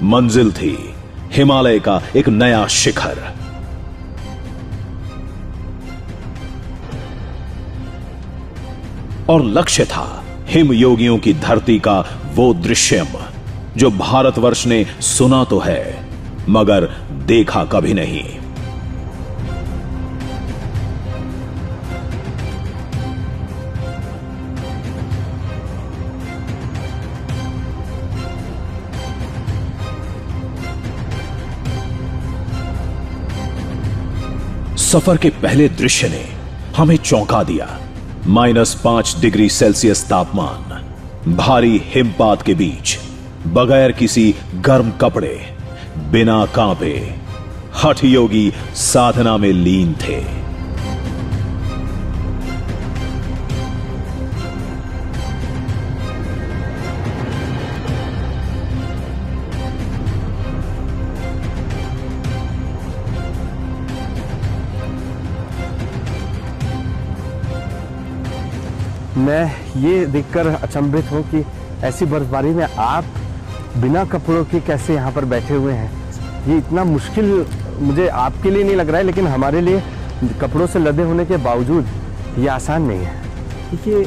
मंजिल थी हिमालय का एक नया शिखर। और लक्ष्य था हिम योगियों की धरती का वो दृश्यम जो भारतवर्ष ने सुना तो है मगर देखा कभी नहीं। सफर के पहले दृश्य ने हमें चौंका दिया। -5 डिग्री सेल्सियस तापमान, भारी हिमपात के बीच, बगैर किसी गर्म कपड़े, बिना कांपे, हठ योगी साधना में लीन थे। मैं ये देखकर अचंभित हूँ कि ऐसी बर्फबारी में आप बिना कपड़ों के कैसे यहाँ पर बैठे हुए हैं। ये इतना मुश्किल मुझे आपके लिए नहीं लग रहा है, लेकिन हमारे लिए कपड़ों से लदे होने के बावजूद ये आसान नहीं है। देखिए,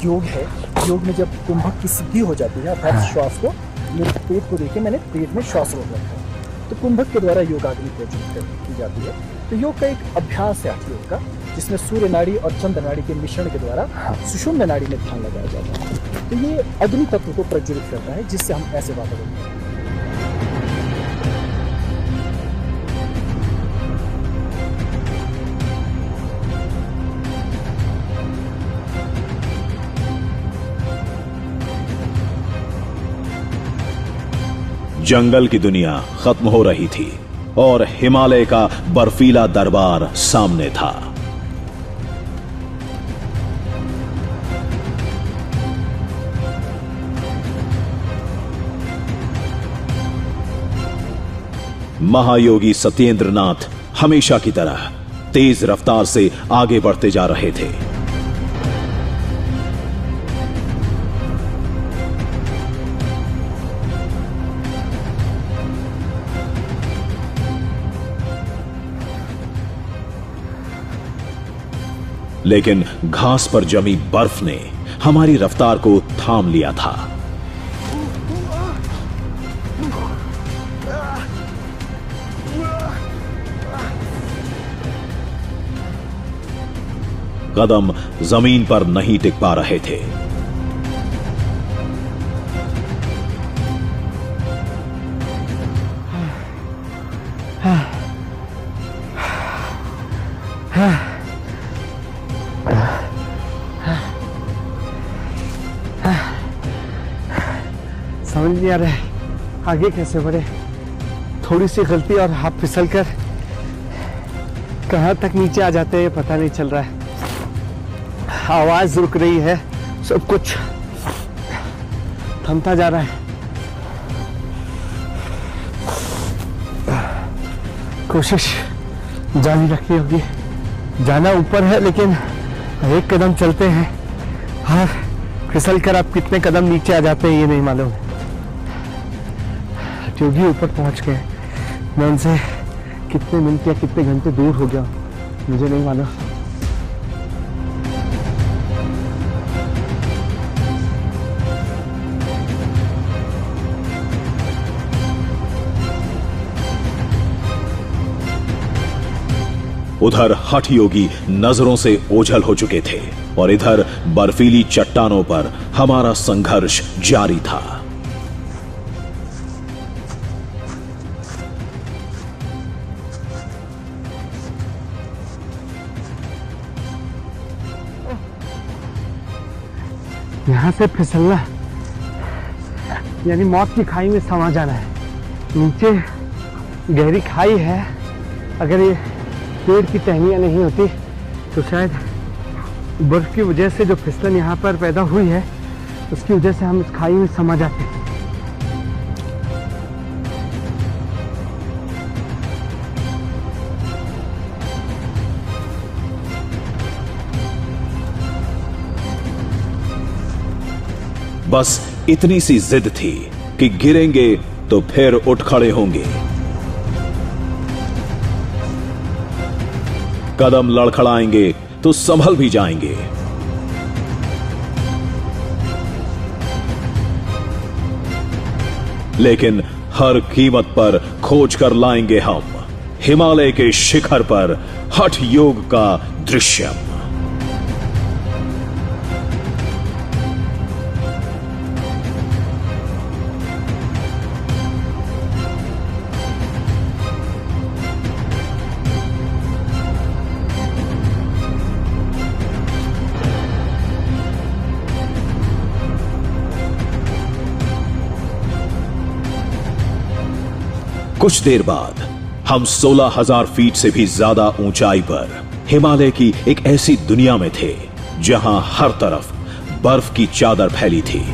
योग है, योग में जब कुंभक की सिद्धि हो जाती है अर्थात श्वास को, मेरे पेट को देखे मैंने पेट में श्वास रोक रखा है, तो कुंभक के द्वारा योगाग्नि प्रज्वलित की जाती है। तो योग का एक अभ्यास है हठ योग का, जिसमें सूर्य नाड़ी और चंद्र नाड़ी के मिश्रण के द्वारा सुषुम्ना नाड़ी में ध्यान लगाया जाता है। तो ये अग्नि तत्व को प्रज्वलित करता है, जिससे हम ऐसे वातावरण में जंगल की दुनिया खत्म हो रही थी और हिमालय का बर्फीला दरबार सामने था। महायोगी सत्येंद्र नाथ हमेशा की तरह तेज रफ्तार से आगे बढ़ते जा रहे थे। लेकिन घास पर जमी बर्फ ने हमारी रफ्तार को थाम लिया था। कदम जमीन पर नहीं टिक पा रहे थे। समझ नहीं आ रहा है आगे कैसे बढ़े। थोड़ी सी गलती और हाथ फिसल कर कहां तक नीचे आ जाते हैं पता नहीं चल रहा है। आवाज रुक रही है, सब कुछ थमता जा रहा है। कोशिश जारी रखनी होगी। जाना ऊपर है, लेकिन एक कदम चलते हैं और फिसल कर आप कितने कदम नीचे आ जाते हैं ये नहीं मालूम। योगी ऊपर पहुंच गए, मैं उनसे कितने मिनट या कितने घंटे दूर हो गया मुझे नहीं मालूम। उधर हठ योगी नजरों से ओझल हो चुके थे और इधर बर्फीली चट्टानों पर हमारा संघर्ष जारी था। यहाँ से फिसलना यानी मौत की खाई में समा जाना है। नीचे गहरी खाई है, अगर ये पेड़ की टहनियाँ नहीं होती तो शायद बर्फ की वजह से जो फिसलन यहाँ पर पैदा हुई है उसकी वजह से हम इस खाई में समा जाते। बस इतनी सी जिद थी कि गिरेंगे तो फिर उठ खड़े होंगे। कदम लड़खड़ाएंगे तो संभल भी जाएंगे। लेकिन हर कीमत पर खोज कर लाएंगे हम हिमालय के शिखर पर हठ योग का दृश्य। कुछ देर बाद हम 16,000 फीट से भी ज्यादा ऊंचाई पर हिमालय की एक ऐसी दुनिया में थे जहां हर तरफ बर्फ की चादर फैली थी।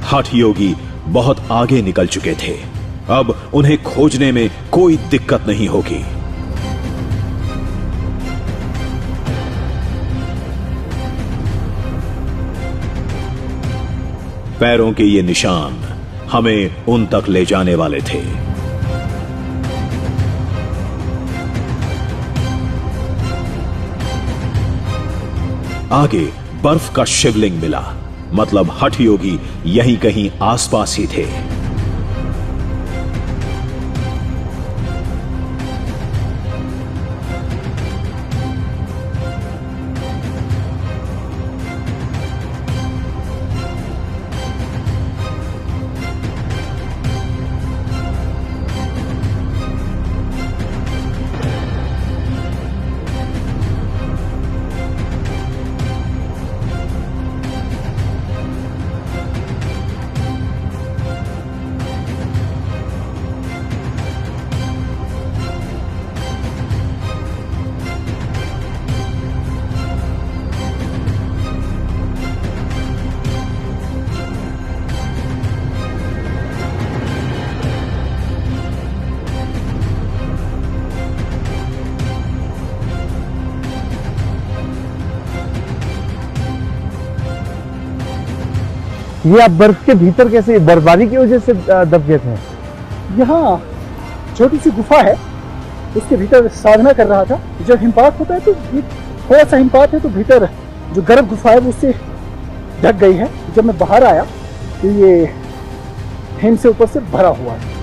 हठ योगी बहुत आगे निकल चुके थे। अब उन्हें खोजने में कोई दिक्कत नहीं होगी। पैरों के ये निशान हमें उन तक ले जाने वाले थे। आगे बर्फ का शिवलिंग मिला, मतलब हठ योगी यहीं कहीं आसपास ही थे। ये आप बर्फ के भीतर कैसे, बर्फबारी की वजह से दब गए थे? यहाँ छोटी सी गुफा है, उसके भीतर साधना कर रहा था। जब हिमपात होता है तो थोड़ा सा हिमपात है तो भीतर जो गर्भ गुफा है वो उससे ढक गई है। जब मैं बाहर आया तो ये हिम से ऊपर से भरा हुआ है।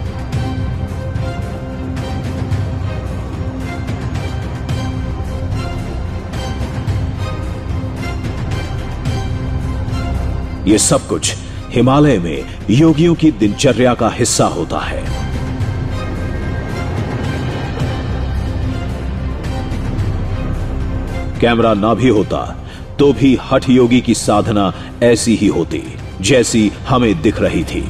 ये सब कुछ हिमालय में योगियों की दिनचर्या का हिस्सा होता है। कैमरा ना भी होता तो भी हठ योगी की साधना ऐसी ही होती जैसी हमें दिख रही थी।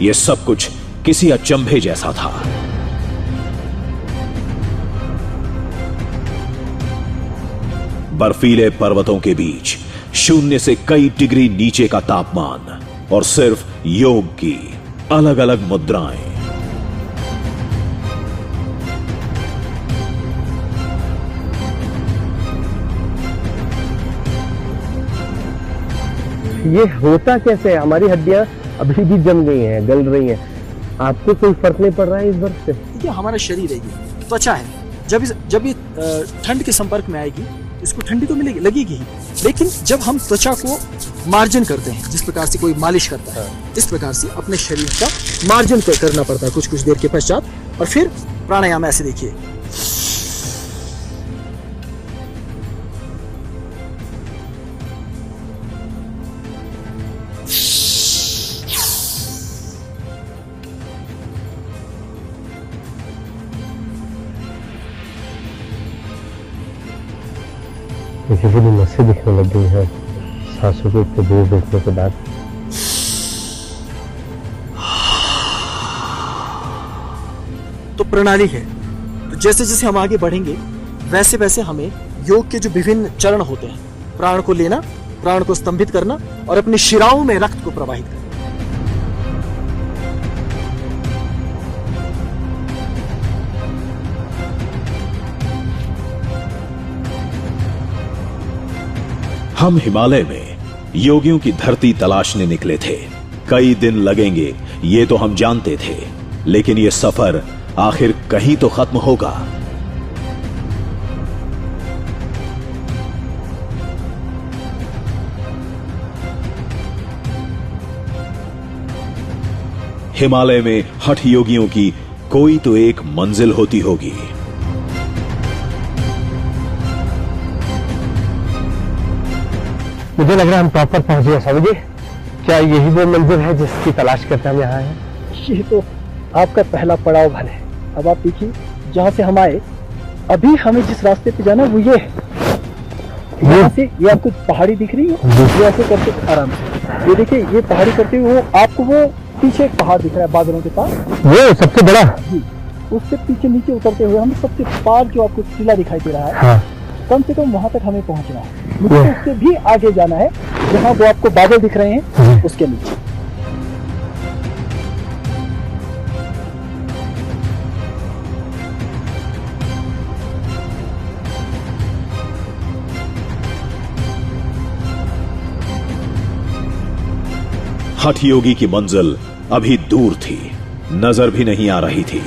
यह सब कुछ किसी अचंभे जैसा था। बर्फीले पर्वतों के बीच शून्य से कई डिग्री नीचे का तापमान और सिर्फ योग की अलग अलग मुद्राएं। ये होता कैसे है? हमारी हड्डियां अभी भी जम गई हैं, गल रही हैं। आपको कोई फर्क नहीं पड़ रहा है इस बर्फ से? ये हमारा शरीर है, ये त्वचा है। जब ये ठंड के संपर्क में आएगी, इसको ठंडी तो मिलेगी, लगेगी ही, लेकिन जब हम त्वचा को मार्जन करते हैं, जिस प्रकार से कोई मालिश करता है, इस प्रकार से अपने शरीर का मार्जन करना पड़ता है कुछ देर के पश्चात। और फिर प्राणायाम ऐसे देखिए, मुझे पूरी नसें दिखने लग गई हैं सांसों को इतने दूर देखने के बाद। तो प्रणाली है, तो जैसे जैसे हम आगे बढ़ेंगे वैसे वैसे हमें योग के जो विभिन्न चरण होते हैं, प्राण को लेना, प्राण को स्तंभित करना और अपनी शिराओं में रक्त को प्रवाहित करना। हम हिमालय में योगियों की धरती तलाशने निकले थे। कई दिन लगेंगे ये तो हम जानते थे, लेकिन ये सफर आखिर कहीं तो खत्म होगा। हिमालय में हठ योगियों की कोई तो एक मंजिल होती होगी। मुझे लग रहा है हम टॉप पर पहुंच गए स्वामी जी। क्या यही वो मंजिल है जिसकी तलाश करते हम यहाँ हैं? ये तो आपका पहला पड़ाव भले है। अब आप देखिए, जहाँ से हम आए, अभी हमें जिस रास्ते पे जाना वो ये है। यहाँ से ये आपको पहाड़ी दिख रही है, ये ऐसे करते आराम से, ये देखिए ये पहाड़ी करते हुए वो आपको वो पीछे एक पहाड़ दिख रहा है बादलों के पास, वो सबसे बड़ा जी, उससे पीछे नीचे उतरते हुए हमें सबसे पार जो आपको टीला दिखाई दे रहा है, हाँ। कम से कम वहां तक हमें पहुंचना है। मुझे उससे भी आगे जाना है, जहाँ वो आपको बादल दिख रहे हैं उसके नीचे। हठ योगी की मंजिल अभी दूर थी, नजर भी नहीं आ रही थी।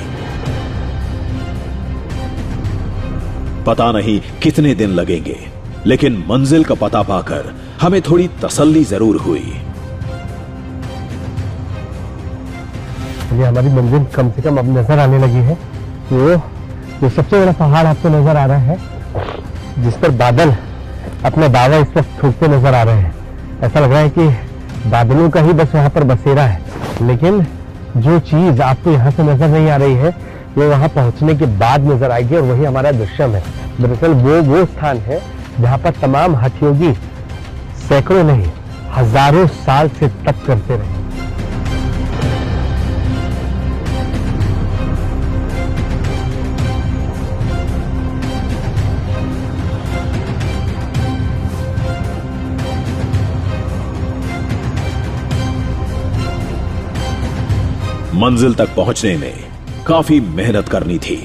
पता नहीं कितने दिन लगेंगे, लेकिन मंजिल का पता पाकर हमें थोड़ी तसल्ली जरूर हुई। ये हमारी मंजिल कम से कम अब नजर आने लगी है। वो जो सबसे बड़ा पहाड़ आपको नजर आ रहा है, जिस पर बादल अपने दावा इस वक्त ठोकते नजर आ रहे हैं। ऐसा लग रहा है कि बादलों का ही बस वहां पर बसेरा है, लेकिन जो चीज आपको यहाँ से नजर नहीं आ रही है वो वहां पहुंचने के बाद नजर आएगी, और वही हमारा दृश्यम है। दरअसल वो स्थान है जहां पर तमाम हठ योगी सैकड़ों नहीं हजारों साल से तप करते रहे। मंजिल तक पहुंचने में काफी मेहनत करनी थी।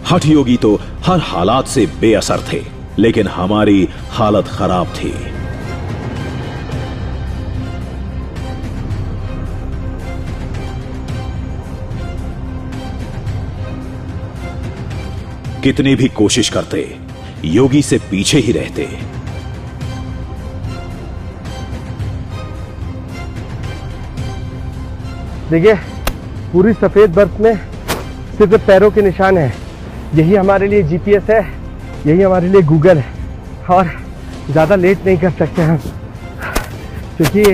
हठ योगी तो हर हालात से बेअसर थे, लेकिन हमारी हालत खराब थी। कितनी भी कोशिश करते, योगी से पीछे ही रहते। देखिए, पूरी सफेद बर्फ में सिर्फ पैरों के निशान है। यही हमारे लिए जीपीएस है, यही हमारे लिए गूगल है, और ज़्यादा लेट नहीं कर सकते हम, क्योंकि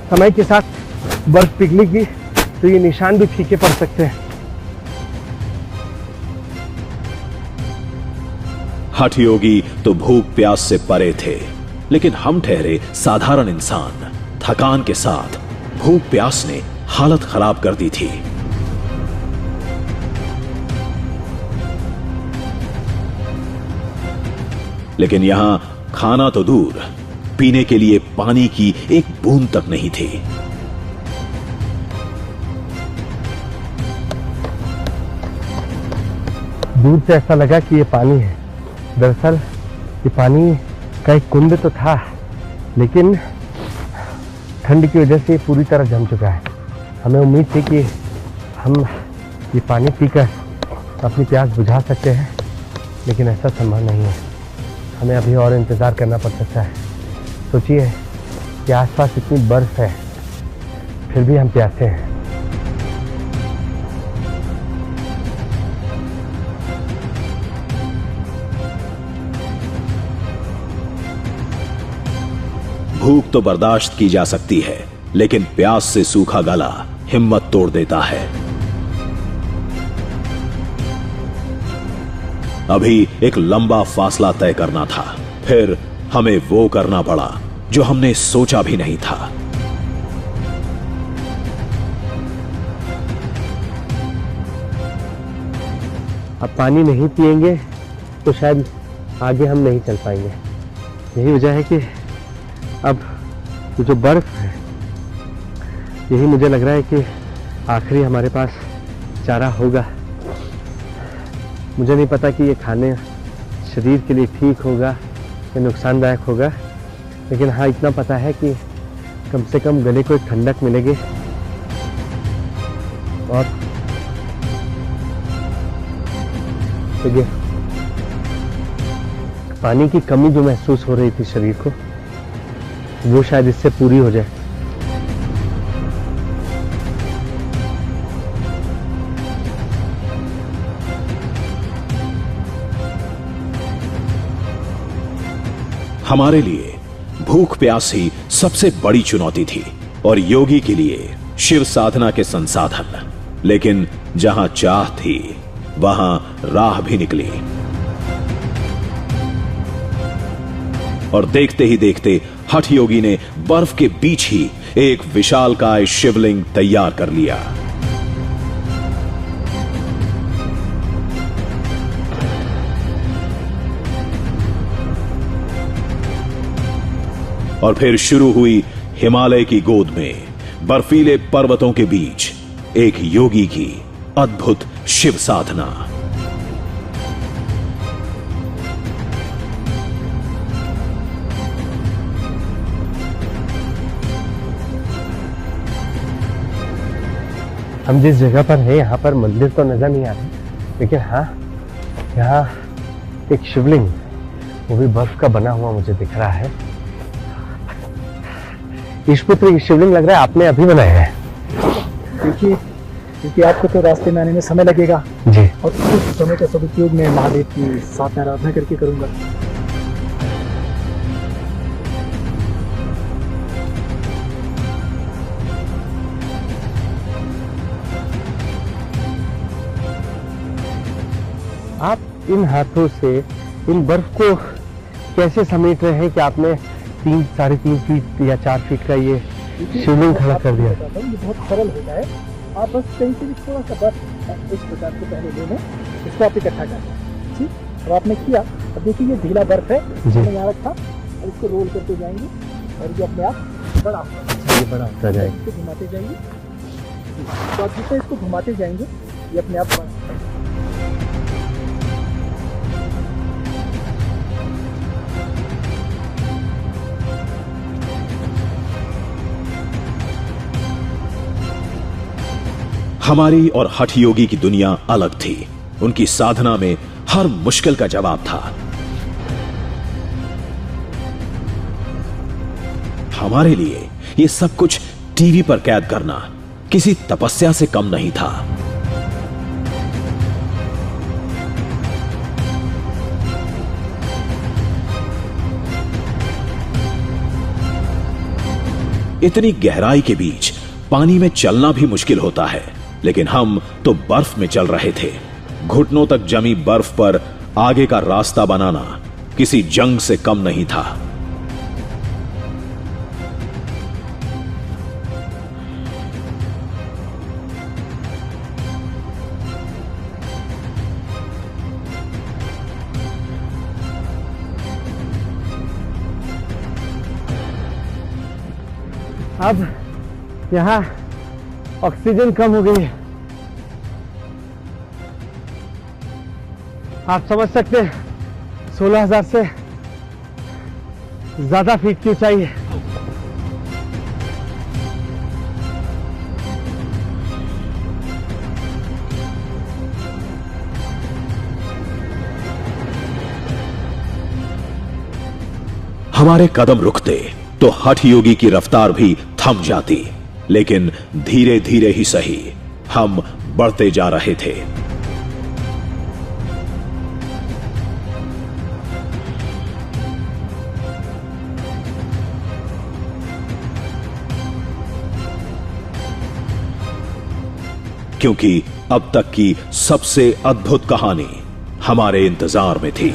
समय के साथ बर्फ पिघलेगी तो ये निशान भी फीके पड़ सकते हैं। हठ योगी तो भूख प्यास से परे थे, लेकिन हम ठहरे साधारण इंसान। थकान के साथ भूख प्यास ने हालत खराब कर दी थी। लेकिन यहां खाना तो दूर, पीने के लिए पानी की एक बूंद तक नहीं थी। दूर से ऐसा लगा कि ये पानी है। दरअसल ये पानी का एक कुंड तो था, लेकिन ठंड की वजह से ये पूरी तरह जम चुका है। हमें उम्मीद थी कि हम ये पानी पीकर अपनी प्यास बुझा सकते हैं, लेकिन ऐसा संभव नहीं है। हमें अभी और इंतज़ार करना पड़ सकता है। सोचिए कि आसपास इतनी बर्फ है, फिर भी हम प्यासे हैं। भूख तो बर्दाश्त की जा सकती है, लेकिन प्यास से सूखा गला हिम्मत तोड़ देता है। अभी एक लंबा फासला तय करना था, फिर हमें वो करना पड़ा जो हमने सोचा भी नहीं था। अब पानी नहीं पिएंगे तो शायद आगे हम नहीं चल पाएंगे। यही वजह है कि अब ये जो बर्फ है, यही मुझे लग रहा है कि आखिरी हमारे पास चारा होगा। मुझे नहीं पता कि ये खाने शरीर के लिए ठीक होगा या नुकसानदायक होगा, लेकिन हाँ इतना पता है कि कम से कम गले को एक ठंडक मिलेगी। और देखिए, पानी की कमी जो महसूस हो रही थी शरीर को, वो शायद इससे पूरी हो जाए। हमारे लिए भूख प्यास ही सबसे बड़ी चुनौती थी और योगी के लिए शिव साधना के संसाधन। लेकिन जहां चाह थी वहां राह भी निकली और देखते ही देखते हठ योगी ने बर्फ के बीच ही एक विशालकाय शिवलिंग तैयार कर लिया। और फिर शुरू हुई हिमालय की गोद में बर्फीले पर्वतों के बीच एक योगी की अद्भुत शिव साधना। हम जिस जगह पर हैं यहाँ पर मंदिर तो नजर नहीं आ रहा, लेकिन हाँ यहाँ एक शिवलिंग, वो भी बर्फ का बना हुआ मुझे दिख रहा है। ईशपुत्र की शिवलिंग लग रहा है आपने अभी बनाया है। देखिए, क्योंकि आपको तो रास्ते में आने में समय लगेगा जी, और उस समय का सदुपयोग मैं महादेव की साथ में आराधना करके करूंगा। आप इन हाथों से इन बर्फ को कैसे समेट रहे हैं कि आपने 3-3.5 फीट या 4 फीट का ये शिवलिंग खड़ा कर दिया? ये बहुत सरल होता है। आप बस कहीं से भी थोड़ा सा बर्फ इस प्रकार से पहले ले लें, इसको आप इकट्ठा कर लें। ठीक, अब आपने किया। अब देखिए, ये ढीला बर्फ है, हमने यहाँ रखा और इसको रोल करते जाएंगे और ये अपने आप बड़ा होता जाएगा। इसको घुमाते जाएंगे, तो आप जितना इसको घुमाते जाएंगे ये अपने आप बड़ा। हमारी और हठ योगी की दुनिया अलग थी। उनकी साधना में हर मुश्किल का जवाब था। हमारे लिए ये सब कुछ टीवी पर कैद करना किसी तपस्या से कम नहीं था। इतनी गहराई के बीच पानी में चलना भी मुश्किल होता है, लेकिन हम तो बर्फ में चल रहे थे। घुटनों तक जमी बर्फ पर आगे का रास्ता बनाना किसी जंग से कम नहीं था। अब यहाँ ऑक्सीजन कम हो गई है। आप समझ सकते हैं 16,000 से ज्यादा फीट की ऊंचाई है। हमारे कदम रुकते तो हठ योगी की रफ्तार भी थम जाती, लेकिन धीरे धीरे ही सही हम बढ़ते जा रहे थे। क्योंकि अब तक की सबसे अद्भुत कहानी हमारे इंतजार में थी।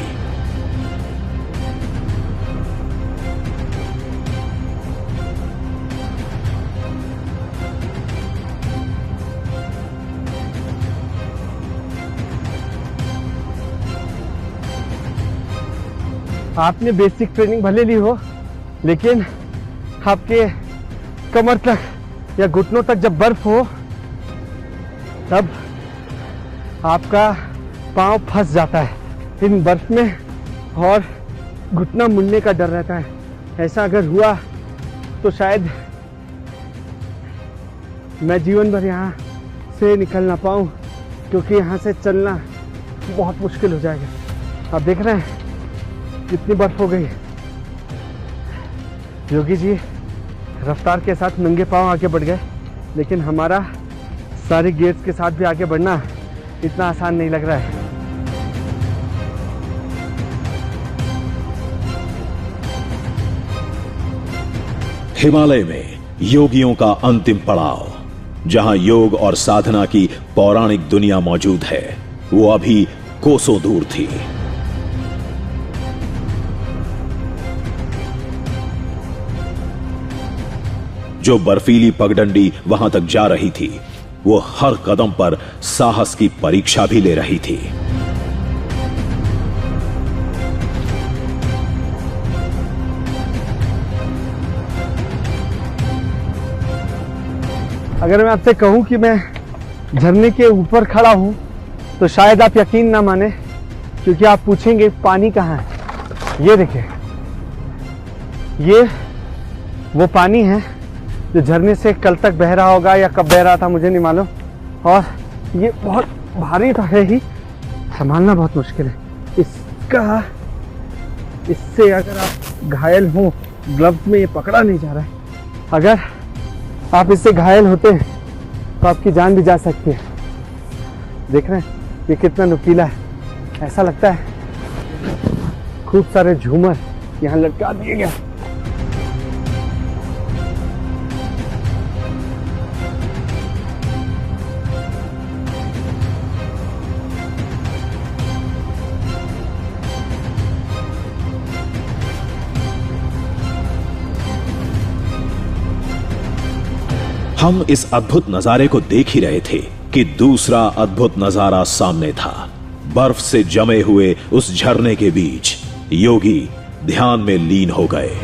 आपने बेसिक ट्रेनिंग भले ली हो, लेकिन आपके कमर तक या घुटनों तक जब बर्फ हो तब आपका पाँव फंस जाता है इन बर्फ में और घुटना मुड़ने का डर रहता है। ऐसा अगर हुआ तो शायद मैं जीवन भर यहाँ से निकल ना पाऊँ, क्योंकि यहाँ से चलना बहुत मुश्किल हो जाएगा। आप देख रहे हैं कितनी बर्फ हो गई है। योगी जी रफ्तार के साथ नंगे पांव आगे बढ़ गए, लेकिन हमारा सारे गियर्स के साथ भी आगे बढ़ना इतना आसान नहीं लग रहा है। हिमालय में योगियों का अंतिम पड़ाव, जहां योग और साधना की पौराणिक दुनिया मौजूद है, वो अभी कोसों दूर थी। जो बर्फीली पगडंडी वहां तक जा रही थी, वो हर कदम पर साहस की परीक्षा भी ले रही थी। अगर मैं आपसे कहूं कि मैं झरने के ऊपर खड़ा हूं तो शायद आप यकीन ना माने, क्योंकि आप पूछेंगे पानी कहाँ है। ये देखिए, ये वो पानी है जो झरने से कल तक बह रहा होगा या कब बह रहा था मुझे नहीं मालूम, और ये बहुत भारी तो है ही, संभालना बहुत मुश्किल है इससे अगर आप घायल हो, ग्लव्स में ये पकड़ा नहीं जा रहा है, अगर आप इससे घायल होते हैं तो आपकी जान भी जा सकती है। देख रहे हैं ये कितना नुकीला है, ऐसा लगता है खूब सारे झूमर यहाँ लटका दिए गए। हम इस अद्भुत नजारे को देख ही रहे थे कि दूसरा अद्भुत नजारा सामने था। बर्फ से जमे हुए उस झरने के बीच योगी ध्यान में लीन हो गए।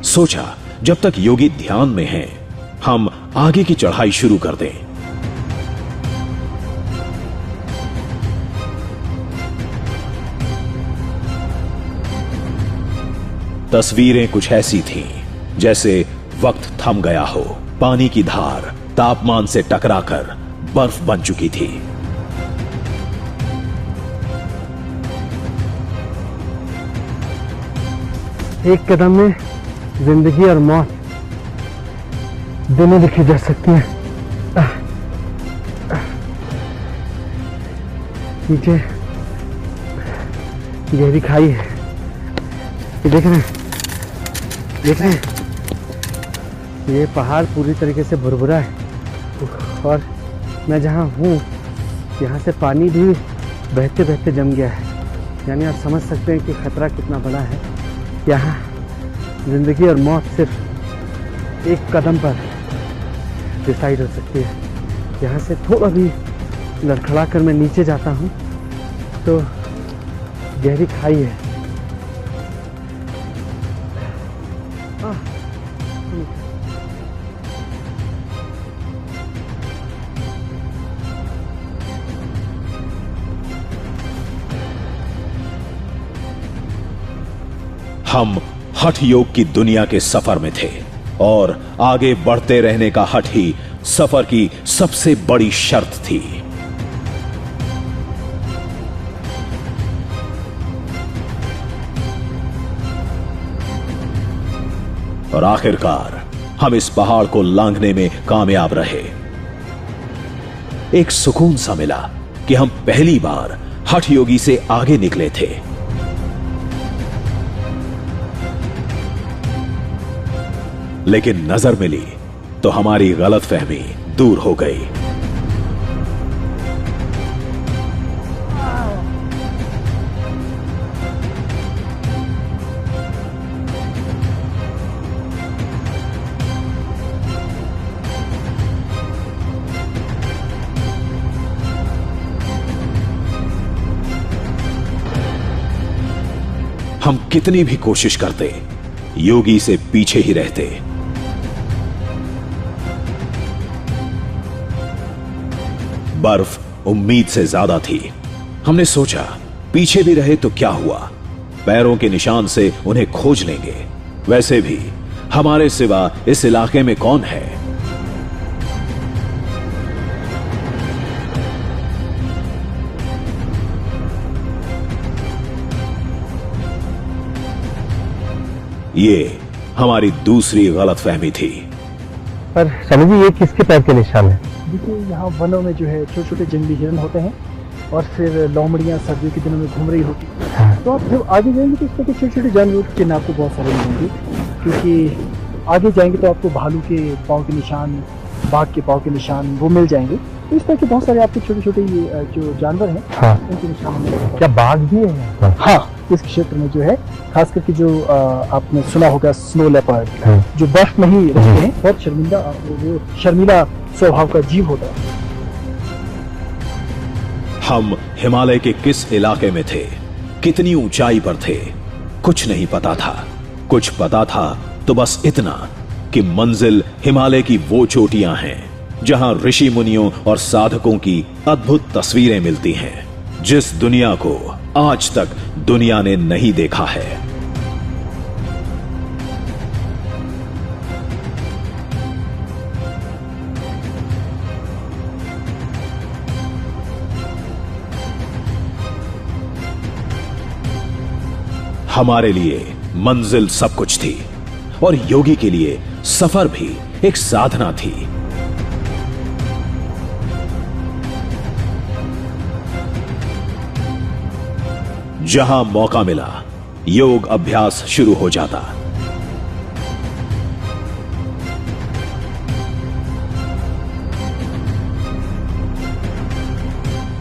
सोचा जब तक योगी ध्यान में हैं, हम आगे की चढ़ाई शुरू कर दें। तस्वीरें कुछ ऐसी थीं जैसे वक्त थम गया हो, पानी की धार तापमान से टकराकर बर्फ बन चुकी थी। एक कदम में जिंदगी और मौत दोनों लिखी जा सकती है। नीचे गहरी खाई है, ये देख रहे हैं, ये पहाड़ पूरी तरीके से भुरभुरा है और मैं जहाँ हूँ यहाँ से पानी भी बहते बहते जम गया है। यानी आप समझ सकते हैं कि खतरा कितना बड़ा है। यहाँ जिंदगी और मौत सिर्फ एक कदम पर डिसाइड हो सकती है। यहाँ से थोड़ा भी लड़खड़ा कर मैं नीचे जाता हूँ तो गहरी खाई है। हम हठ योग की दुनिया के सफर में थे और आगे बढ़ते रहने का हठ ही सफर की सबसे बड़ी शर्त थी। और आखिरकार हम इस पहाड़ को लांघने में कामयाब रहे। एक सुकून सा मिला कि हम पहली बार हठ योगी से आगे निकले थे। लेकिन नजर मिली तो हमारी गलतफहमी दूर हो गई। हम कितनी भी कोशिश करते, योगी से पीछे ही रहते। बर्फ उम्मीद से ज्यादा थी। हमने सोचा पीछे भी रहे तो क्या हुआ, पैरों के निशान से उन्हें खोज लेंगे। वैसे भी हमारे सिवा इस इलाके में कौन है। ये हमारी दूसरी गलतफहमी थी। पर स्वामी जी, ये किसके पैर के निशान है? देखिए, यहाँ वनों में जो है छोटे छोटे जंगली हिरन होते हैं और फिर लोमड़ियाँ सर्दियों के दिनों में घूम रही होती है। तो आप जब आगे जाएंगे तो इसमें छोटे छोटे जानवरों के चिन्ह आपको बहुत सारे मिलेंगे, क्योंकि आगे जाएंगे तो आपको भालू के पाँव के निशान, बाघ के पाँव के निशान वो मिल जाएंगे। तो इस तरह के बहुत सारे आपके छोटे छोटे ये जो जानवर हैं, हाँ। उनके निशान मिलेंगे। क्या बाघ भी है? हाँ, इस क्षेत्र में जो है खास करके जो आपने सुना होगा स्नो लेपर्ड, हाँ। जो बर्फ में ही रहते हैं, बहुत शर्मीला स्वभाव का जीव होता है। हम हिमालय के किस इलाके में थे, कितनी ऊंचाई पर थे, कुछ नहीं पता था। कुछ पता था तो बस इतना कि मंजिल हिमालय की वो चोटियां हैं जहां ऋषि मुनियों और साधकों की अद्भुत तस्वीरें मिलती हैं, जिस दुनिया को आज तक दुनिया ने नहीं देखा है। हमारे लिए मंजिल सब कुछ थी और योगी के लिए सफर भी एक साधना थी। जहां मौका मिला योग अभ्यास शुरू हो जाता।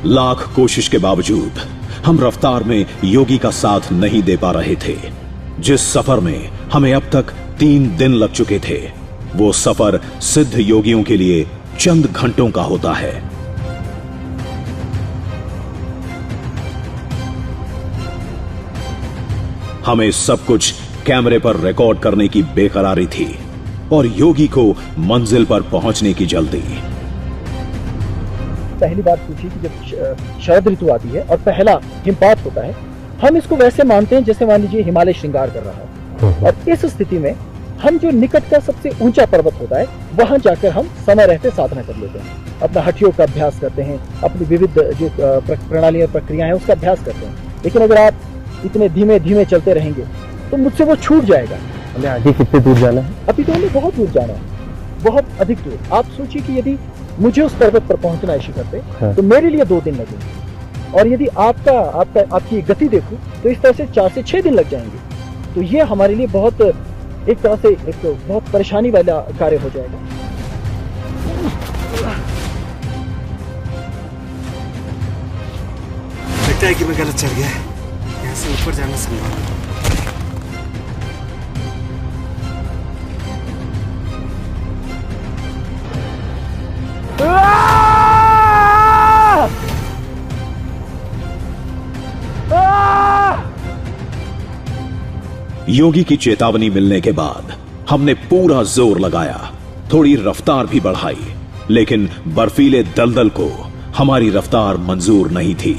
लाख कोशिश के बावजूद हम रफ्तार में योगी का साथ नहीं दे पा रहे थे। जिस सफर में हमें अब तक 3 दिन लग चुके थे, वो सफर सिद्ध योगियों के लिए चंद घंटों का होता है। हमें सब कुछ कैमरे पर रिकॉर्ड करने की बेकरारी थी और योगी को मंजिल पर पहुंचने की जल्दी। पहली बात पूछी कि जब शरद ऋतु आती है और पहला हिमपात होता है, हम इसको वैसे मानते हैं जैसे मान लीजिए हिमालय श्रृंगार कर रहा है। और इस स्थिति में हम जो निकट का सबसे ऊंचा पर्वत होता है, वहां जाकर हम समय रहते साधना कर लेते हैं, अपना हठयोग का अभ्यास करते हैं, अपनी विविध जो प्रणाली और प्रक्रियाएं हैं उसका अभ्यास करते हैं। लेकिन अगर आप इतने धीमे धीमे चलते रहेंगे तो मुझसे वो छूट जाएगा। हमें आगे कितने दूर जाना है? अभी तो हमें बहुत दूर जाना है, बहुत अधिक दूर। आप सोचिए कि यदि मुझे उस पर्वत पर पहुंचना है शिखर पे, हाँ। तो मेरे लिए 2 दिन लगेंगे, और यदि आपकी गति देखूं तो इस तरह से 4 से 6 दिन लग जाएंगे। तो ये हमारे लिए बहुत एक तरह से एक बहुत परेशानी वाला कार्य हो जाएगा। लगता है कि मैं गलत चल गया, यहाँ से ऊपर जाना संभव नहीं। योगी की चेतावनी मिलने के बाद हमने पूरा जोर लगाया, थोड़ी रफ्तार भी बढ़ाई, लेकिन बर्फीले दलदल को हमारी रफ्तार मंजूर नहीं थी।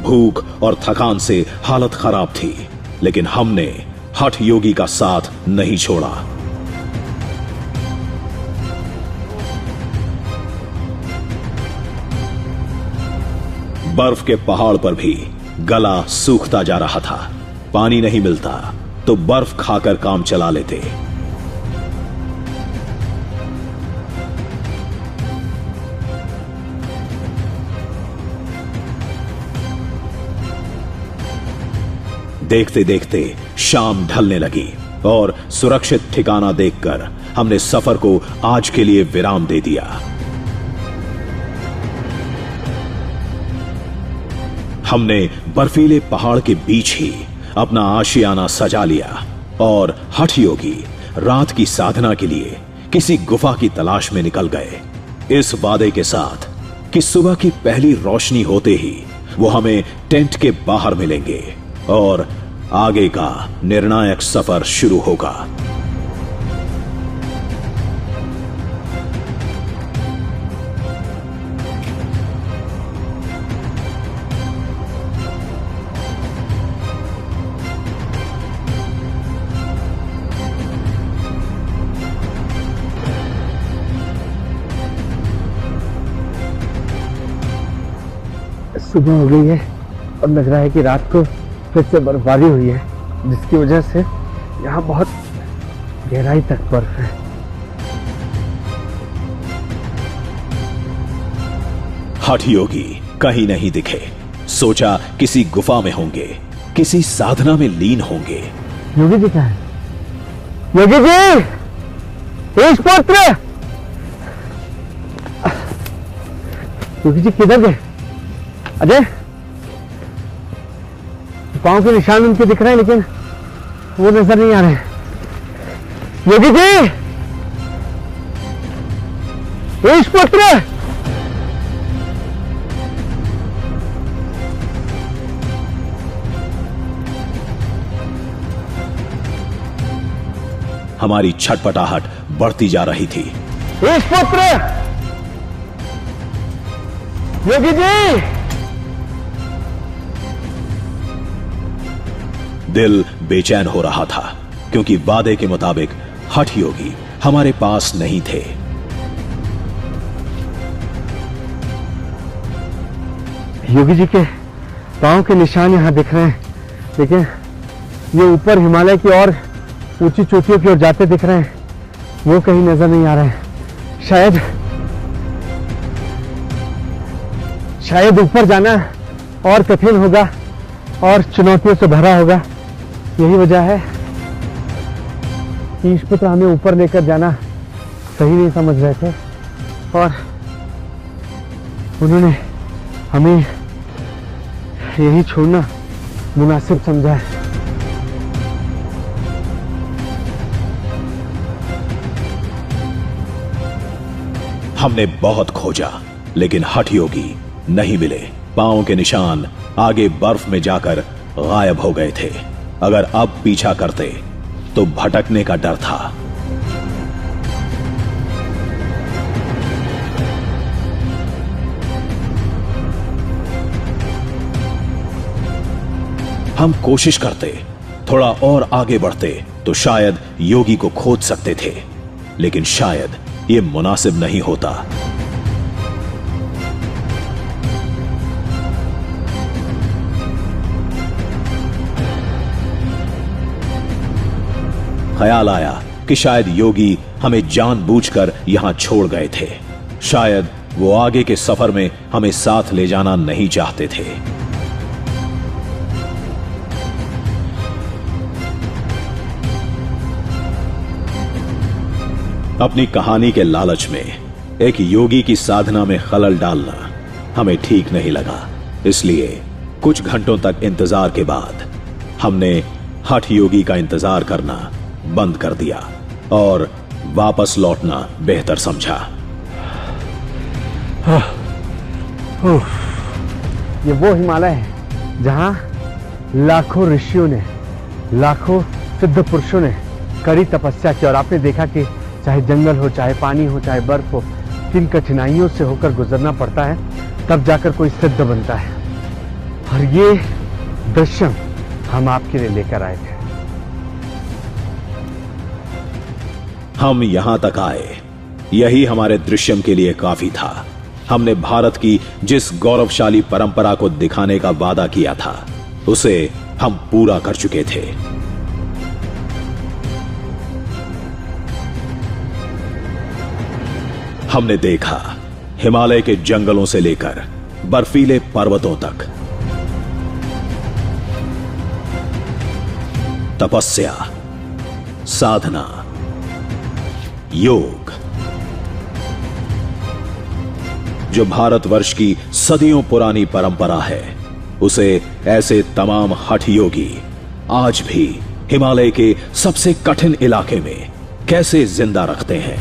भूख और थकान से हालत खराब थी, लेकिन हमने हठ योगी का साथ नहीं छोड़ा। बर्फ के पहाड़ पर भी गला सूखता जा रहा था। पानी नहीं मिलता तो बर्फ खाकर काम चला लेते। देखते देखते शाम ढलने लगी और सुरक्षित ठिकाना देखकर हमने सफर को आज के लिए विराम दे दिया। हमने बर्फीले पहाड़ के बीच ही अपना आशियाना सजा लिया और हठ योगी रात की साधना के लिए किसी गुफा की तलाश में निकल गए, इस वादे के साथ कि सुबह की पहली रोशनी होते ही वो हमें टेंट के बाहर मिलेंगे और आगे का निर्णायक सफर शुरू होगा। सुबह हो गई है और लग रहा है कि रात को फिर से बर्फबारी हुई है, जिसकी वजह से यहाँ बहुत गहराई तक बर्फ है। हठ योगी कहीं नहीं दिखे। सोचा किसी गुफा में होंगे, किसी साधना में लीन होंगे। योगी जी कहाँ है? योगी जी, ईश पुत्र! योगी जी किधर गए? अजय, पांव के निशान उनके दिख रहे हैं लेकिन वो नजर नहीं आ रहे हैं। योगी जी, ईश पुत्र! हमारी छटपटाहट बढ़ती जा रही थी। ईश पुत्र! योगी जी! दिल बेचैन हो रहा था क्योंकि वादे के मुताबिक हठ योगी हमारे पास नहीं थे। योगी जी के पांव के निशान यहां दिख रहे हैं, लेकिन ये ऊपर हिमालय की और ऊंची चोटियों की ओर जाते दिख रहे हैं, वो कहीं नजर नहीं आ रहे हैं। शायद ऊपर जाना और कठिन होगा और चुनौतियों से भरा होगा। यही वजह है कि ईश पुत्र हमें ऊपर लेकर जाना सही नहीं समझ रहे थे और उन्होंने हमें यही छोड़ना मुनासिब समझा है। हमने बहुत खोजा लेकिन हठ योगी नहीं मिले। पांव के निशान आगे बर्फ में जाकर गायब हो गए थे। अगर अब पीछा करते तो भटकने का डर था। हम कोशिश करते, थोड़ा और आगे बढ़ते तो शायद योगी को खोज सकते थे, लेकिन शायद यह मुनासिब नहीं होता। ख्याल आया कि शायद योगी हमें जानबूझकर यहां छोड़ गए थे। शायद वो आगे के सफर में हमें साथ ले जाना नहीं चाहते थे। अपनी कहानी के लालच में एक योगी की साधना में खलल डालना हमें ठीक नहीं लगा, इसलिए कुछ घंटों तक इंतजार के बाद हमने हठ योगी का इंतजार करना बंद कर दिया और वापस लौटना बेहतर समझा। ये वो हिमालय है जहां लाखों ऋषियों ने, लाखों सिद्ध पुरुषों ने कड़ी तपस्या की और आपने देखा कि चाहे जंगल हो, चाहे पानी हो, चाहे बर्फ हो, किन कठिनाइयों से होकर गुजरना पड़ता है, तब जाकर कोई सिद्ध बनता है। और ये दृश्य हम आपके लिए लेकर आए थे। हम यहां तक आए, यही हमारे दृश्यम के लिए काफी था। हमने भारत की जिस गौरवशाली परंपरा को दिखाने का वादा किया था, उसे हम पूरा कर चुके थे। हमने देखा हिमालय के जंगलों से लेकर बर्फीले पर्वतों तक तपस्या, साधना, योग, जो भारतवर्ष की सदियों पुरानी परंपरा है, उसे ऐसे तमाम हठ योगी आज भी हिमालय के सबसे कठिन इलाके में कैसे जिंदा रखते हैं।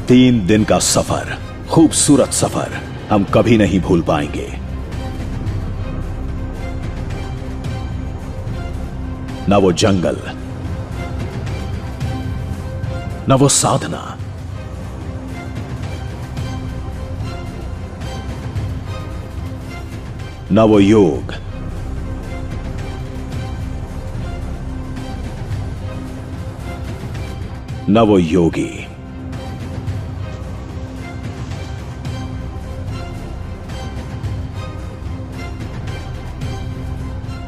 तीन दिन का सफर, खूबसूरत सफर हम कभी नहीं भूल पाएंगे। न वो जंगल, न वो साधना, न वो योग, न वो योगी।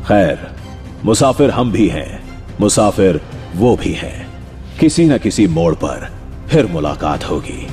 खैर, मुसाफिर हम भी हैं, मुसाफिर वो भी हैं। किसी न किसी मोड़ पर फिर मुलाकात होगी।